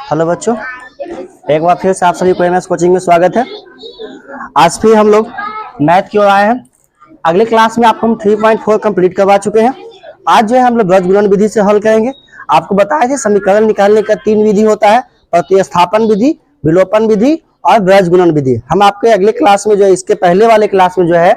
Hello बच्चों, एक बार फिर से आप सभी को एमएस कोचिंग में स्वागत है। आज फिर हम लोग मैथ की ओर आए हैं। अगले क्लास में आपको हम 3.4 कंप्लीट करवा चुके हैं। आज जो है हम लोग ब्रज गुणन विधि से हल करेंगे। आपको बताया थे समीकरण निकालने का 3 विधि होता है, प्रतिस्थापन विधि, विलोपन विधि और ब्रज गुणन विधि। हम आपके अगले क्लास में जो इसके पहले वाले क्लास में जो है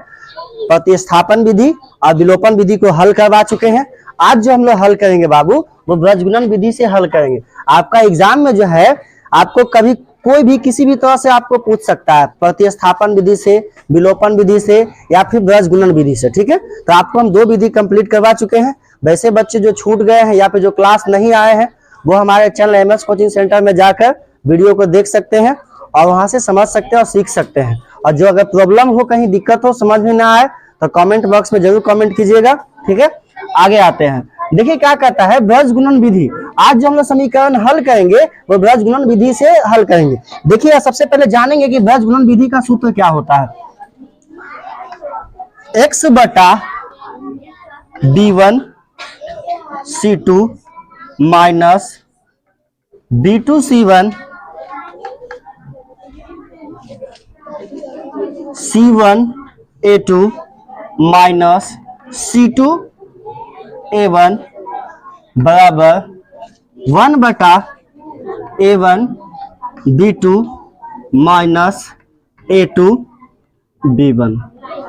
प्रतिस्थापन विधि और विलोपन विधि को हल करवा चुके हैं। आज जो हम लोग हल करेंगे बाबू वो ब्रज गुणन विधि से हल करेंगे। आपका एग्जाम में जो है आपको कभी कोई भी किसी भी तरह से आपको पूछ सकता है, प्रतिस्थापन विधि से, विलोपन विधि से या फिर ब्रज गुणन विधि से। ठीक है, तो आपको हम 2 विधि कंप्लीट करवा चुके हैं। वैसे बच्चे जो छूट गए हैं या फिर जो क्लास नहीं आए हैं वो हमारे चैनल एमएस कोचिंग सेंटर में जाकर वीडियो को देख सकते हैं और वहां से समझ सकते हैं और सीख सकते हैं। और जो अगर प्रॉब्लम हो, कहीं दिक्कत हो, समझ में ना आए तो कमेंट बॉक्स में जरूर कमेंट कीजिएगा। ठीक है, आगे आते हैं। देखिए क्या कहता है ब्रज गुणन विधि। आज जो हम लोग समीकरण हल करेंगे वो ब्रज गुणन विधि से हल करेंगे। देखिए सबसे पहले जानेंगे कि ब्रज गुणन विधि का सूत्र क्या होता है। x बटा b1 c2 minus b2 c1 c1 a2 minus c2 a1 बराबर 1 बटा a1 b2 minus a2 b1।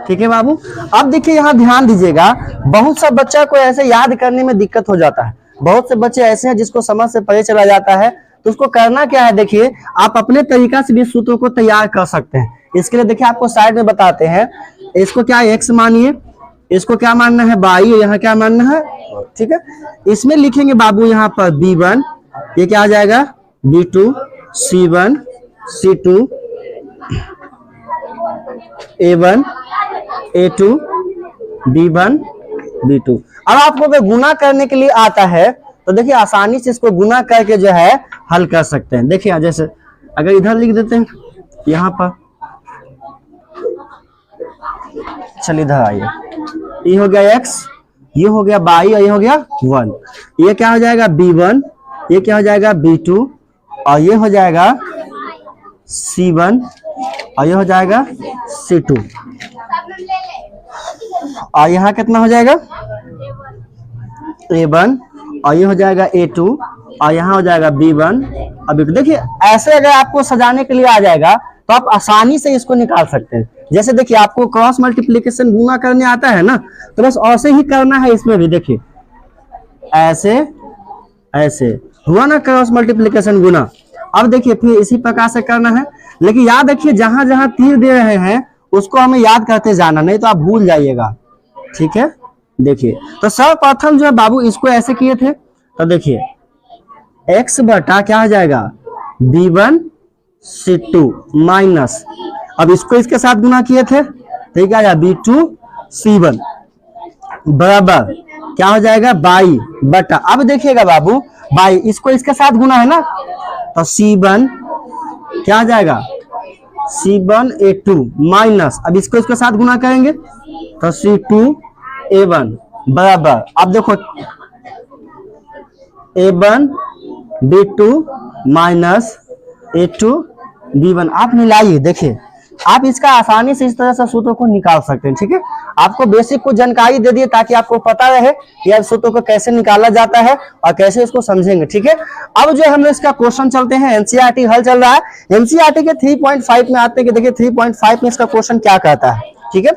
ठीक है बाबू, अब देखिए यहाँ ध्यान दीजिएगा, बहुत सा बच्चा को ऐसे याद करने में दिक्कत हो जाता है। बहुत से बच्चे ऐसे हैं जिसको समझ से परे चला जाता है, तो उसको करना क्या है, देखिए आप अपने तरीका से भी सूत्रों को तैयार कर सकते हैं। इसके लिए देखिए आपको साइड में बताते हैं, इसको क्या x मानिए, इसको क्या मानना है y, यहाँ क्या मानना है। ठीक है, इसमें लिखेंगे बाबू यहाँ पर b1, ये क्या आ जाएगा b2 c1 c2 a1 a2 b1 b2। अब आपको अगर गुना करने के लिए आता है तो देखिए आसानी से इसको गुना करके जो है हल कर सकते हैं। देखिए जैसे अगर इधर लिख देते हैं यहाँ पर, चलिए इधर आइए, ये हो गया x, ये हो गया y और ये हो गया 1। ये क्या हो जाएगा b1, ये क्या हो जाएगा b2 और ये हो जाएगा c1 और ये हो जाएगा c2 और यहाँ कितना हो जाएगा a1 और ये हो जाएगा a2 और यहाँ हो जाएगा b1 और b2। देखिए ऐसे अगर आपको सजाने के लिए आ जाएगा तो आप आसानी से इसको निकाल सकते हैं। जैसे देखिए आपको क्रॉस मल्टीप्लिकेशन गुना करने आता है ना, तो बस ऐसे ही करना है। इसमें भी देखिए ऐसे ऐसे हुआ ना क्रॉस मल्टीप्लिकेशन गुना। अब देखिए फिर इसी प्रकार से करना है, लेकिन याद रखिए जहां जहां तीर दे रहे हैं उसको हमें याद करते जाना, नहीं तो आप भूल जाइएगा। ठीक है, देखिए तो सर्वप्रथम जो है बाबू इसको ऐसे किए थे, तो देखिए x बटा क्या हो जाएगा b1 c2 माइनस, अब इसको इसके साथ गुना किए थे तो क्या आया b2 c1 बराबर क्या हो जाएगा y बटा, अब देखिएगा बाबू y इसको इसके साथ गुना है ना, तो c1 क्या हो जाएगा c1 a2 माइनस, अब इसको इसके साथ गुना करेंगे तो c2 a1 बराबर, अब देखो a1 b2 minus a2 b1। आप मिलाइए, देखिए आप इसका आसानी से इस तरह से सूत्रों को निकाल सकते हैं। ठीक है, आपको बेसिक कुछ जानकारी दे दिए ताकि आपको पता रहे कि अब सूत्रों को कैसे निकाला जाता है और कैसे इसको समझेंगे। ठीक है, अब जो हम इसका क्वेश्चन चलते हैं, एनसीईआरटी हल चल रहा है। एनसीईआरटी के 3.5 में आते हैं कि देखिए 3.5 में इसका क्वेश्चन क्या कहता है। ठीक है,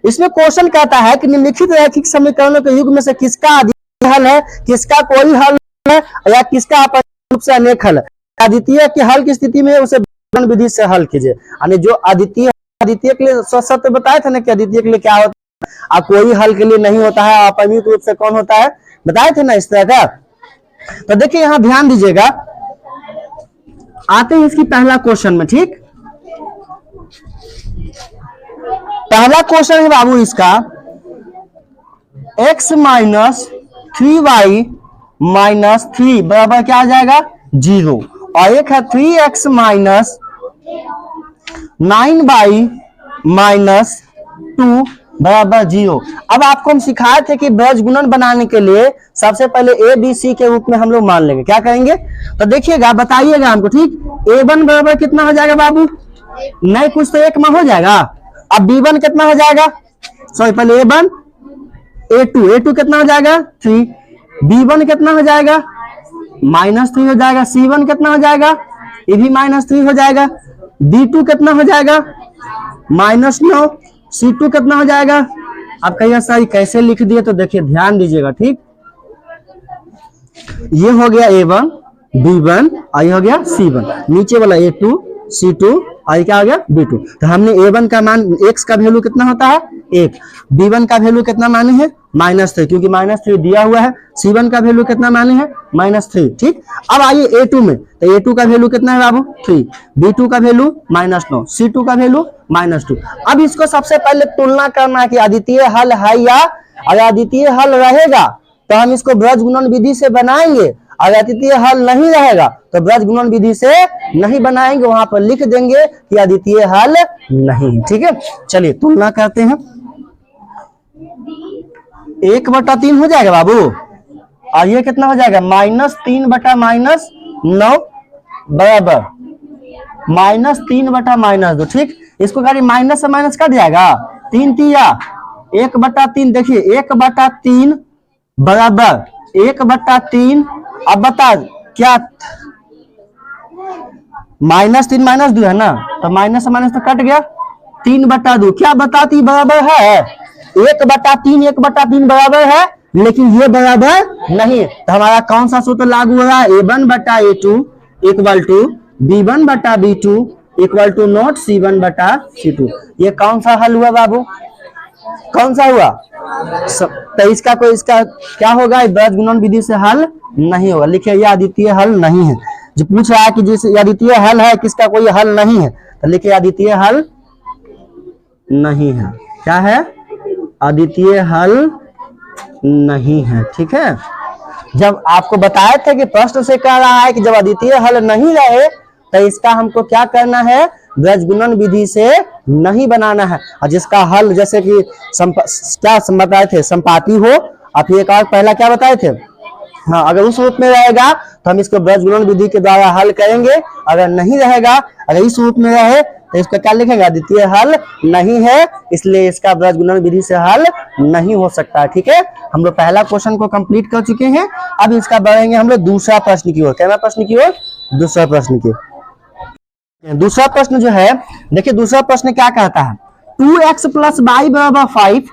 इसमें क्वेश्चन कहता है कि निम्नलिखित रैखिक समीकरणों के युग में से किसका अद्वितीय हल है, किसका कोई हल है या किसका अपरिहार्य रूप से अनेक हल है। अद्वितीय के हल की स्थिति में उसे विधि से हल कीजिए। यानी जो अद्वितीय के लिए सत्य बताए थे ना कि अद्वितीय के लिए क्या होता है, और कोई हल के लिए नहीं होता है, अपरिमित रूप से कौन होता है बताए थे ना इस तरह का। तो देखिए यहां ध्यान दीजिएगा, आते हैं इसकी पहला क्वेश्चन में। ठीक, पहला क्वेश्चन है बाबू इसका x माइनस 3y माइनस 3 बराबर क्या आ जाएगा 0, और एक है 3x माइनस 9y माइनस 2 बराबर 0। अब आपको हम सिखाए थे कि ब्रज गुणन बनाने के लिए सबसे पहले ए बी सी के रूप में हम लोग मान लेंगे। क्या करेंगे तो देखिएगा, बताइएगा हमको, ठीक। A1 बराबर कितना हो जाएगा बाबू? नहीं, कुछ तो एक में हो जाएगा। अब B1 कितना हो जाएगा? सॉरी, पहले A1 A2 कितना हो जाएगा? 3। B1 कितना हो जाएगा? -3 हो जाएगा। C1 कितना हो जाएगा? ये भी -3 हो जाएगा। D2 कितना हो जाएगा? -9। C2 कितना हो जाएगा? अब कहिए सर कैसे लिख दिए, तो देखिए ध्यान दीजिएगा, ठीक। ये हो गया A1 B1 और ये हो गया C1, नीचे वाला A2 C2 और क्या हो गया B2। तो हमने A1 का मान x का वैल्यू कितना होता है 1, B1 का वैल्यू कितना माने हैं -3, क्योंकि -3 दिया हुआ है। C1 का वैल्यू कितना माने हैं -3, ठीक। अब आइए A2 में, तो A2 का वैल्यू कितना है बाबू 3, B2 का वैल्यू -9, C2 का वैल्यू -2। अब इसको सबसे पहले तुलना करना है कि अद्वितीय हल है या, अगर अद्वितीय हल रहेगा तो हम इसको ब्रज गुणन विधि से बनाएंगे, अगर अद्वितीय हल नहीं रहेगा तो ब्रज गुणन विधि से नहीं बनाएंगे, वहां पर लिख देंगे कि अद्वितीय हल नहीं। ठीक है, चलिए तुलना करते हैं। 1/3 हो जाएगा बाबू, और ये कितना हो जाएगा -3/-9 बराबर -3/-2। ठीक, इसको करिए माइनस से माइनस कट जाएगा, 3 तिया 1/3। देखिए 1/3 बराबर 1/3। अब बता क्या -3 -2 है ना, तो माइनस से माइनस तो कट गया, 3/2 क्या बताती बराबर है 1/3, 1/3 बराबर है, लेकिन ये बराबर नहीं है। तो हमारा कौन सा सूत्र लागू हो रहा है, A1/A2 equal to B1/B2 equal to not C1/C2। ये कौन सा हल हुआ बाबू, कौन सा हुआ? तो इसका कोई, इसका क्या होगा, ब्रज गुणन विधि से हल नहीं होगा। लिखिए यह अद्वितीय हल नहीं है। जो पूछ रहा है कि जिस अद्वितीय हल है किसका कोई हल नहीं है, तो लिखिए अद्वितीय हल नहीं है। क्या है? अद्वितीय हल नहीं है। ठीक है, जब आपको बताए थे कि प्रश्न से कह रहा है कि जब अद्वितीय हल नहीं रहे तो इसका हमको क्या करना है, ब्रज गुणन विधि से नहीं बनाना है। और जिसका हल जैसे कि क्या बताए थे, संपाती हो। आप एक और पहला क्या बताए थे, हाँ, अगर उस रूप में रहेगा तो हम इसको ब्रज गुणन विधि के द्वारा हल करेंगे, अगर नहीं रहेगा, अगर इस रूप में रहे तो इसको क्या लिखेंगे, अद्वितीय हल नहीं है, इसलिए इसका ब्रज गुणन विधि से हल नहीं हो सकता। ठीक है, हम लोग पहला क्वेश्चन को कंप्लीट कर चुके हैं। अब इसका बढ़ेंगे हम लोग दूसरा प्रश्न की ओर। क्या प्रश्न की ओर? दूसरा प्रश्न की। दूसरा प्रश्न जो है, देखिए दूसरा प्रश्न क्या कहता है, 2x + y = 5,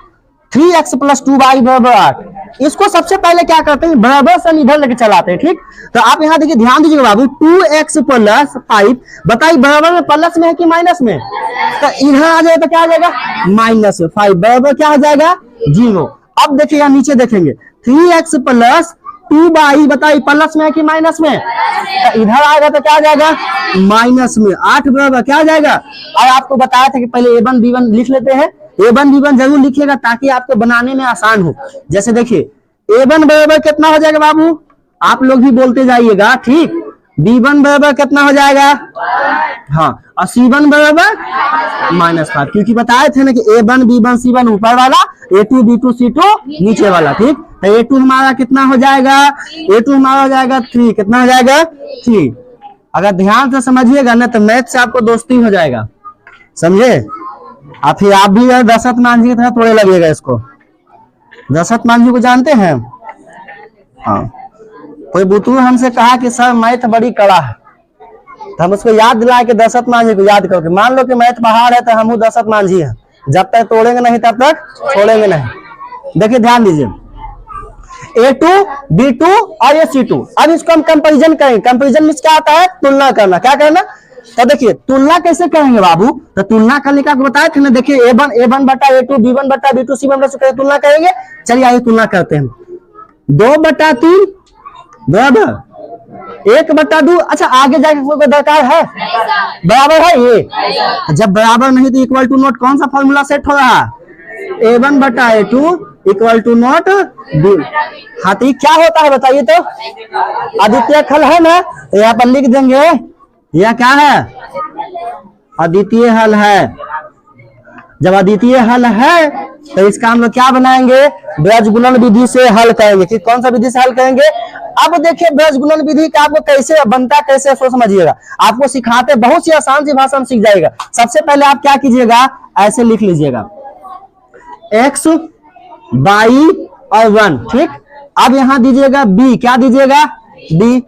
3x + 2y = 8। इसको सबसे पहले क्या करते हैं, बराबर से इधर लेके चलाते हैं। ठीक, तो आप यहाँ देखिए, ध्यान दीजिएगा बाबू, 2x + 5, बताइए बराबर में प्लस में है कि माइनस में, तो इधर आ जाए तो क्या आ जाएगा -5 बराबर क्या हो जाएगा 0। अब देखिए यहाँ नीचे देखेंगे, 3x + 2y, बताइए प्लस में है कि माइनस में, तो इधर आएगा तो क्या आ जाएगा माइनस में, 8 बराबर क्या आ जाएगा। और आपको बताया था कि पहले A1 B1 लिख लेते हैं, A1 B1 जरूर लिखिएगा ताकि आपको बनाने में आसान हो। जैसे देखिए A1 बराबर कितना हो जाएगा बाबू, आप लोग भी बोलते जाइएगा, ठीक। B1 बराबर कितना हो जाएगा, हाँ, और C1 बराबर -5, क्योंकि बताए थे ना कि A1 B1 C1 ऊपर वाला, A2 B2 C2 नीचे वाला। ठीक, तो A2 हमारा कितना हो जाएगा, A2 हमारा हो जाएगा 3, कितना हो जाएगा 3। अगर ध्यान से समझिएगा ना तो मैथ से आपको दोस्ती हो जाएगा, समझे। आप भी दशरथ मांझी की तरह थोड़े लगेगा इसको। दशरथ मांझी को जानते हैं? हाँ, कोई बुतरू हमसे कहा कि सर मैथ बड़ी कड़ा है, तो हम उसको याद दिलाए कि दशरथ मांझी को याद करके, मान लो कि मैथ पहाड़ है तो हम दशरथ मांझी है, जब तक तोड़ेंगे नहीं तब तक छोड़ेंगे नहीं। देखिए ध्यान दीजिए, A2 B2 और ये C2। अब इसको हम कंपैरिजन करेंगे। कंपैरिजन में क्या आता है, तुलना करना। क्या करना, तो देखिए तुलना कैसे करेंगे बाबू, तो तुलना करने का बताया था ना। देखिए A1/A2 B1/B2 C1/C2 तुलना करेंगे। चलिए आइए तुलना करते हैं। 2/3 बराबर 1/2। अच्छा आगे जाके कोई दरकार है, बराबर है ये, जब बराबर नहीं तो इक्वल टू नॉट कौन सा फॉर्मूला सेट हो रहा है, A1/A2 equal to not B। हाँ, तो क्या होता है बताइए तो, अद्वितीय हल है ना, तो यहाँ पर लिख देंगे यह क्या है, अद्वितीय हल है। जब अद्वितीय हल है तो इसका हम लोग क्या बनाएंगे, ब्रज गुणन विधि से हल करेंगे। कि कौन सा विधि से हल करेंगे? अब देखिए ब्रज गुणन विधि का आपको कैसे बनता कैसे सो समझिएगा, आपको सिखाते बहुत सी आसान सी भाषा में सीख जाएगा। सबसे पहले आप क्या कीजिएगा, ऐसे लिख लीजिएगा x y और 1, ठीक। अब यहां दीजिएगा b, क्या दीजिएगा b,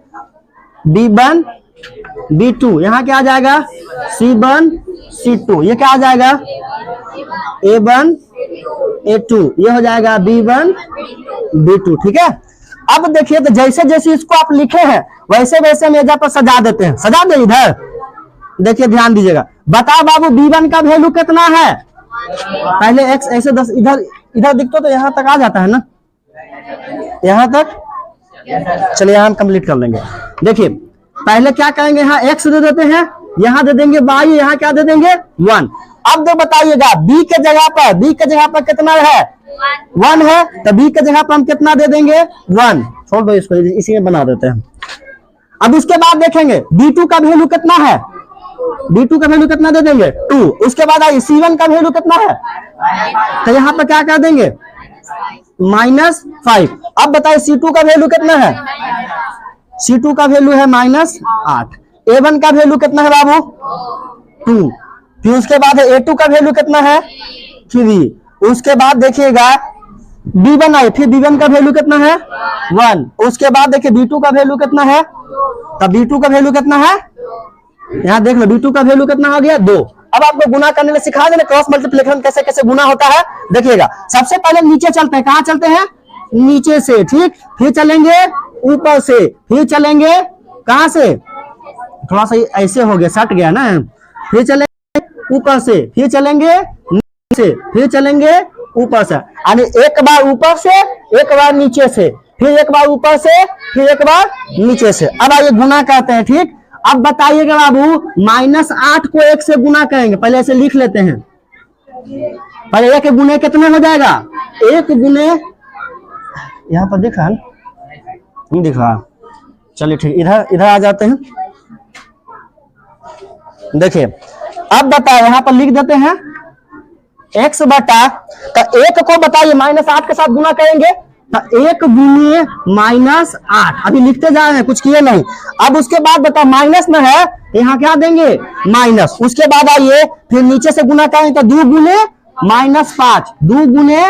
b1 b2, यहां क्या आ जाएगा c1 c2, ये क्या आ जाएगा a1 a2, ये हो जाएगा b1 b2, ठीक है। अब देखिए तो जैसे जैसे इसको आप लिखे हैं वैसे वैसे मेजा पर सजा देते हैं, सजा दे इधर। देखिए ध्यान दीजिएगा, बताओ बाबू b1 का वैल्यू कितना है? पहले x ऐसे 10 इधर इधर दिखता तो यहां तक आ जाता है ना, यहां तक। चलिए यहां हम कंप्लीट कर लेंगे। देखिए पहले क्या करेंगे, यहाँ x दे देते हैं, यहां दे देंगे y, यहाँ क्या दे देंगे 1। अब तो बताइएगा b के जगह पर कितना है 1 है, तो b के जगह पर हम कितना दे देंगे 1। छोड़ दो इसको, इसी में बना देते हैं। अब उसके बाद देखेंगे b2 का वैल्यू कितना है, b2 का वैल्यू कितना दे देंगे 2। उसके बाद आइए c1 का वैल्यू कितना है, तो यहाँ पर क्या कर देंगे -5। अब बताइए c2 का वैल्यू कितना है, c2 का वैल्यू है -8। a1 का वैल्यू कितना है बाबू 2। फिर उसके बाद a2 का वैल्यू कितना है 3। उसके बाद देखिएगा b1 आए, फिर b1 का वैल्यू कितना है 1। उसके बाद देखिए b2 का वैल्यू कितना है, तब b2 का वैल्यू कितना है, यहाँ देख लो b2 का वैल्यू कितना हो गया 2। अब आपको गुना करने में सिखा देना क्रॉस मल्टीप्लिकेशन कैसे कैसे गुना होता है। देखिएगा सबसे पहले नीचे चलते हैं, कहाँ चलते हैं नीचे से, ठीक। फिर चलेंगे ऊपर से, फिर चलेंगे कहां से, थोड़ा सा ऐसे हो गया सट गया ना। फिर चलेंगे ऊपर से, फिर चलेंगे नीचे से, फिर चलेंगे ऊपर से, यानी एक बार ऊपर से एक बार नीचे से, फिर एक बार ऊपर से फिर एक बार नीचे से। अब आइए गुना करते हैं, ठीक। अब बताइएगा बाबू -8 को 1 से गुना करेंगे, पहले ऐसे लिख लेते हैं। पहले 1 गुने कितने हो जाएगा, 1 गुने यहाँ पर दिख रहा नहीं दिख रहा, चलिए ठीक, इधर आ जाते हैं। देखिए अब बताओ यहाँ पर लिख देते हैं x बटा, तो 1 को बताइए -8 के साथ गुना करेंगे, तो 1 गुने -8, अभी लिखते जा रहे हैं कुछ किए नहीं। अब उसके बाद बताओ माइनस में है, यहाँ क्या देंगे माइनस। उसके बाद आइए फिर नीचे से गुना करेंगे, तो 2 गुने -5, 2 गुने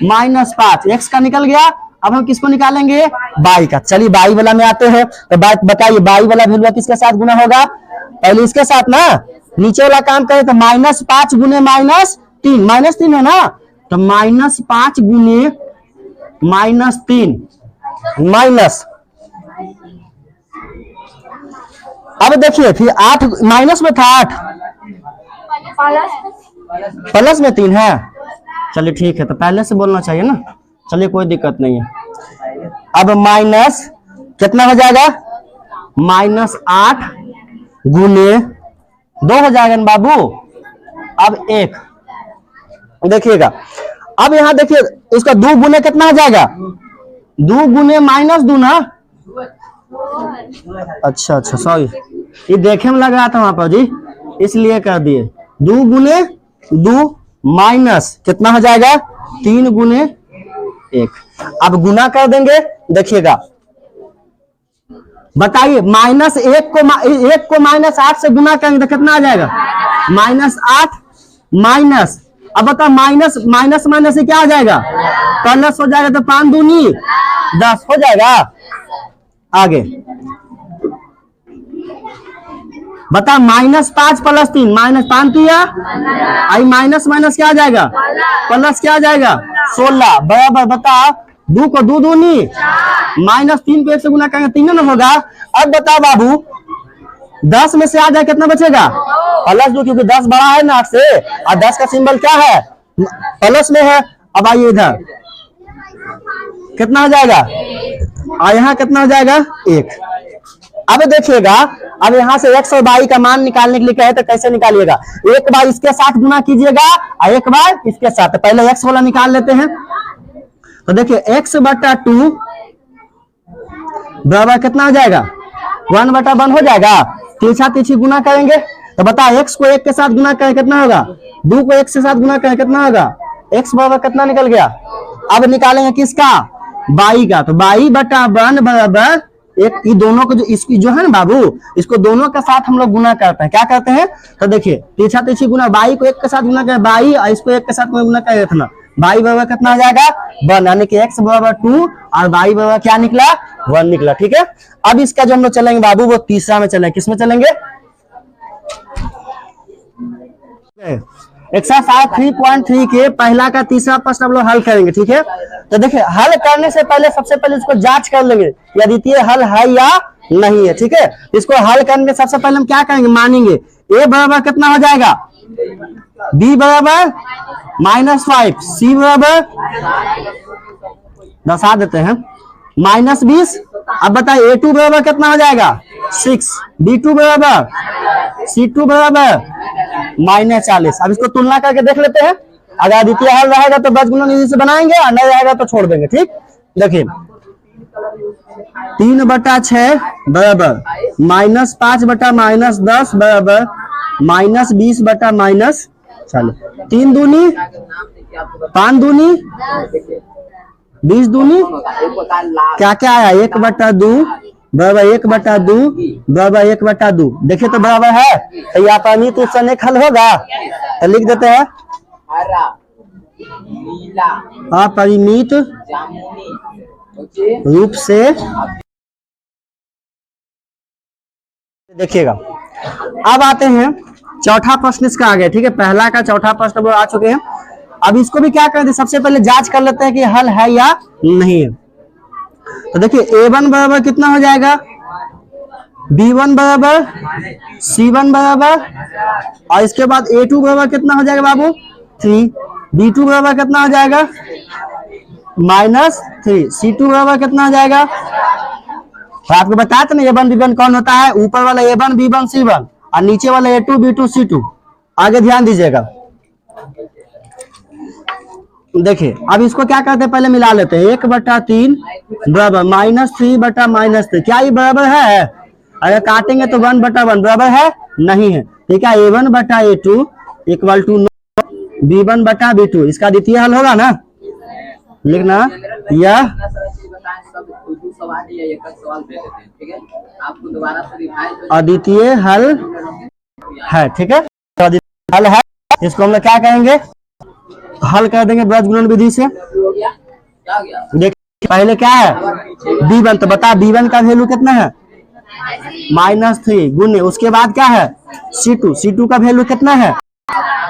-5, x का निकल गया। अब हम किसको निकालेंगे y का। चलिए y वाला में आते हैं, तो बताइए y वाला वैल्यू किसके साथ गुना होगा, पहले इसके साथ ना। नीचे वाला काम करें तो -5 गुने -3, -3 है ना, तो -5 गुने -3 माइनस। अब देखिए फिर 8 माइनस में था, 8 प्लस में 3 है। चलिए ठीक है, तो पहले से बोलना चाहिए ना, चलिए कोई दिक्कत नहीं है। अब माइनस कितना हो जाएगा, -8 गुने 2 हो जाएगा ना बाबू। अब 1 देखिएगा, अब यहाँ देखिए इसका 2 गुने कितना हो जाएगा, 2 गुने -2 ना। अच्छा सॉरी, ये देखे में लग रहा था वहां पर जी, इसलिए कर दिए। 2 गुने 2 माइनस कितना हो जाएगा 3 गुने 1। अब गुना कर देंगे, देखिएगा बताइए -1 को -8 से गुना करेंगे तो कितना आ जाएगा -8 माइनस। अब बता माइनस माइनस से क्या आ जाएगा प्लस हो जाएगा, तो 5 दूनी 10 हो जाएगा। आगे बता -5 + 3 -5 या आई माइनस क्या आ जाएगा प्लस क्या आ जाएगा 16 बराबर। बता 2 को 2 दूनी -3 को 1 से गुना करेंगे 3 ना होगा। अब बता बाबू 10 में से आ जाए कितना बचेगा +2, क्योंकि 10 बड़ा है ना 8 से, और 10 का सिंबल क्या है प्लस में है। अब आइए इधर कितना हो जाएगा, और यहाँ कितना हो जाएगा 1। अब देखिएगा, अब यहाँ से x और y का मान निकालने के लिए कहे तो कैसे निकालिएगा, एक बार इसके साथ गुना कीजिएगा और एक बार इसके साथ। पहले x वाला निकाल लेते हैं, तो देखिए x/2 बराबर कितना हो जाएगा 1/1 हो जाएगा। तिरछा तिरछी गुना करेंगे, तो बता x को 1 के साथ गुना करें कितना होगा, 2 को 1 के साथ गुना करें कितना होगा x बराबर कितना निकल गया। अब निकालेंगे किसका, बाई का। तो बाई बटा 1 बराबर एक, ये दोनों को जो इसकी जो है ना बाबू, इसको दोनों के साथ हम लोग गुना करते हैं। क्या करते हैं, तो देखिए पीछा पीछी गुना, बाई को एक के साथ गुना करें बाई, और इसको एक के साथ गुना करें इतना, बाई बराबर कितना हो जाएगा 1, यानी कि x बराबर 2 और बाई बराबर क्या निकला 1 निकला। ठीक है, अब इसका जो हम लोग चलेंगे बाबू वो तीसरा में चलेंगे। किस में चलेंगे, एक्सरसाइज 3.3 के पहला का तीसरा प्रश्न हम लोग हल करेंगे। ठीक है, तो देखिए हल करने से पहले सबसे पहले इसको जांच कर लेंगे या द्वितीय हल है या नहीं है। ठीक है, इसको हल करने सबसे पहले हम क्या करेंगे, मानेंगे a बराबर कितना हो जाएगा, b बराबर -5, c बराबर दर्शा देते हैं -20। अब बताइए a2 बराबर कितना हो जाएगा 6, b2 बराबर, c2 बराबर -40। अब इसको तुलना करके देख लेते हैं, अगर द्वितीय हल रहेगा तो बजगुणन विधि से बनाएंगे और नहीं रहेगा तो छोड़ देंगे। ठीक, देखिए 3/6 बराबर -5 बटा -10 बराबर -20 बटा -40। 3 दूनी 5 दूनी 20 दूनी क्या क्या आया 1/2 बराबर 1/2 बराबर 1/2। देखिए तो बराबर है, तो यहाँ पर तो उससे एक हल होगा, तो लिख देते हैं अपरिमित रूप से। देखिएगा अब आते हैं चौथा प्रश्न इसका आ गया। ठीक है, पहला का चौथा प्रश्न वो आ चुके हैं। अब इसको भी क्या करते हैं, सबसे पहले जांच कर लेते हैं कि हल है या नहीं है। तो देखिए a1 बराबर कितना हो जाएगा, b1 बराबर, c1 बराबर, और इसके बाद a2 बराबर कितना हो जाएगा बाबू 3, b2 बराबर कितना हो जाएगा -3, c2 बराबर कितना हो जाएगा। तो आपको बताया था ना a1 b1 कौन होता है, ऊपर वाला a1 b1 c1 और नीचे वाला a2 b2 c2। आगे ध्यान दीजिएगा, देखिए अब इसको क्या करते हैं, पहले मिला लेते हैं 1/3 बराबर -3 बटा -3। क्या ये बराबर है, अगर काटेंगे तो 1/1 बराबर है नहीं है। ठीक है, a1 बटा a2 इक्वल टू b1 बटा b2, इसका द्वितीय हल होगा ना, लिखना यह अद्वितीय हल है। ठीक है, तो अद्वितीय हल है, इसको हम लोग क्या कहेंगे, हल कर देंगे बृहद विधि से। देखिए पहले क्या है b1, तो बता b1 का वैल्यू कितना है -3 गुने, उसके बाद क्या है c2 का वैल्यू कितना है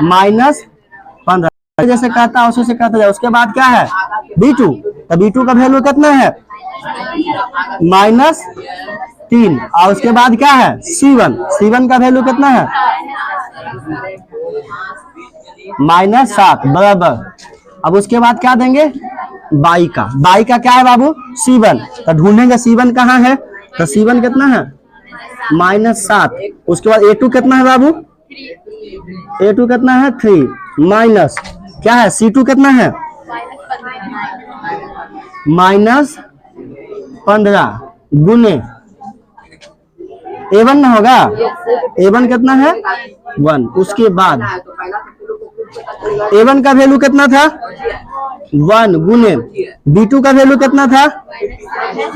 -15, जैसे कहता है उसी से कहता जाए। उसके बाद क्या है b2, तो b2 का वैल्यू कितना है -3, और उसके बाद क्या है c1 का वैल्यू कितना है -7 बराबर। अब उसके बाद क्या देंगे बाई का क्या है बाबू c1, तो ढूंढेंगे c1 कहाँ है, तो c1 कितना है -7। उसके बाद a2 कितना है बाबू, a2 कितना है 3 माइनस क्या है c2 कितना है -15 गुने a1 ना होगा, a1 कितना है 1। उसके बाद a1 का वैल्यू कितना था 1 गुने b2 का वैल्यू कितना था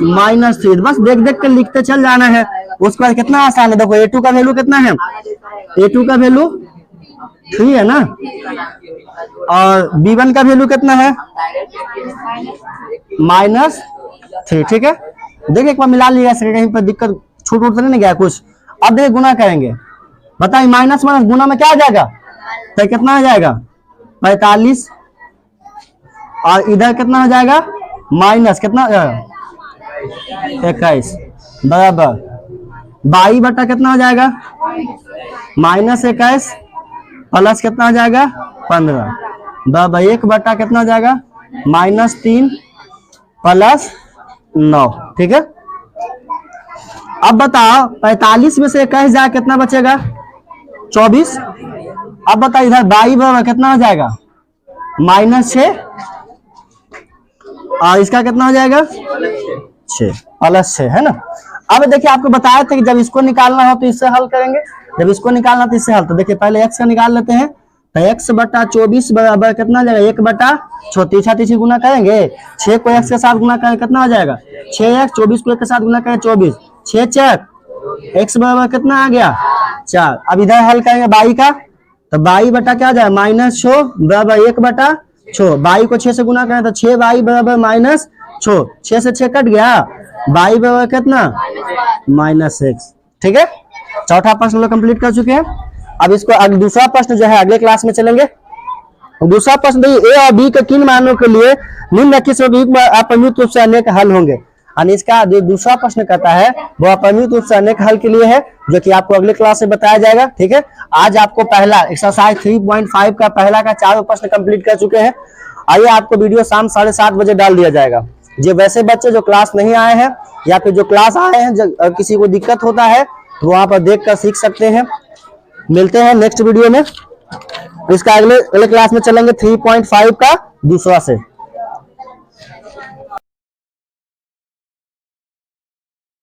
-3। बस देख देख कर लिखते चल जाना है। उसके बाद कितना आसान है, देखो a2 का वैल्यू कितना है, a2 का वैल्यू 3 है ना, और b1 का वैल्यू कितना है -3। ठीक है, देखिए एक बार मिला लिया, कहीं पर दिक्कत छूट उठ नहीं गया कुछ। अब देखिए गुना करेंगे, बताइए माइनस गुना में क्या आ जाएगा, तो कितना हो जाएगा 45, और इधर कितना हो जाएगा माइनस कितना 21 बराबर 22 बटा कितना हो जाएगा -21 प्लस कितना हो जाएगा 15 बराबर 1 बटा कितना हो जाएगा -3 प्लस 9। ठीक है, अब बताओ 45 में से 21 जाए कितना बचेगा 24। अब बताओ इधर 22 बराबर कितना हो जाएगा -6, और इसका कितना हो जाएगा 6 प्लस 6 है ना। अब देखिए आपको बताया था कि जब इसको निकालना हो तो इससे हल करेंगे, जब इसको निकालना तो इससे हल। तो देखिए पहले x का निकाल लेते हैं, तो x बटा 24 बराबर कितना आ जाएगा 1/6। तीछा तीछी गुना करेंगे, 6 को x के साथ गुना करेंगे कितना हो जाएगा 6x, 24 को 1 के साथ गुना करेंगे 24, 6 4 x बराबर कितना आ गया 4। अब इधर हल करेंगे बाई का, तो बाई बटा क्या आ जाएगा -6 बराबर 1/6। बाई को 6 से गुना करें तो 6 बाई बराबर -6, 6 से 6 कट गया, बाई बराबर कितना -6। ठीक है, चौथा प्रश्न लोग कंप्लीट कर चुके हैं। अब इसको दूसरा प्रश्न जो है अगले क्लास में चलेंगे। दूसरा प्रश्न देखिए, ए और बी के किन मानों के लिए निम्नलिखित से युग्म अपरिमित रूप से अनेक हल होंगे। यानी इसका जो दूसरा प्रश्न कहता है वो अपरिमित रूप से अनेक हल के लिए है, जो कि आपको अगले क्लास में बताया जाएगा। ठीक है, आज आपको पहला एक्सरसाइज 3.5 का पहला का 4 प्रश्न कंप्लीट कर चुके हैं। आइए आपको वीडियो शाम 7:30 बजे डाल दिया जाएगा। जो वैसे बच्चे जो क्लास नहीं आए हैं या फिर जो क्लास आए हैं, किसी को दिक्कत होता है तो वहां पर देख कर सीख सकते हैं। मिलते हैं नेक्स्ट वीडियो में, इसका अगले क्लास में चलेंगे 3.5 का दूसरा से।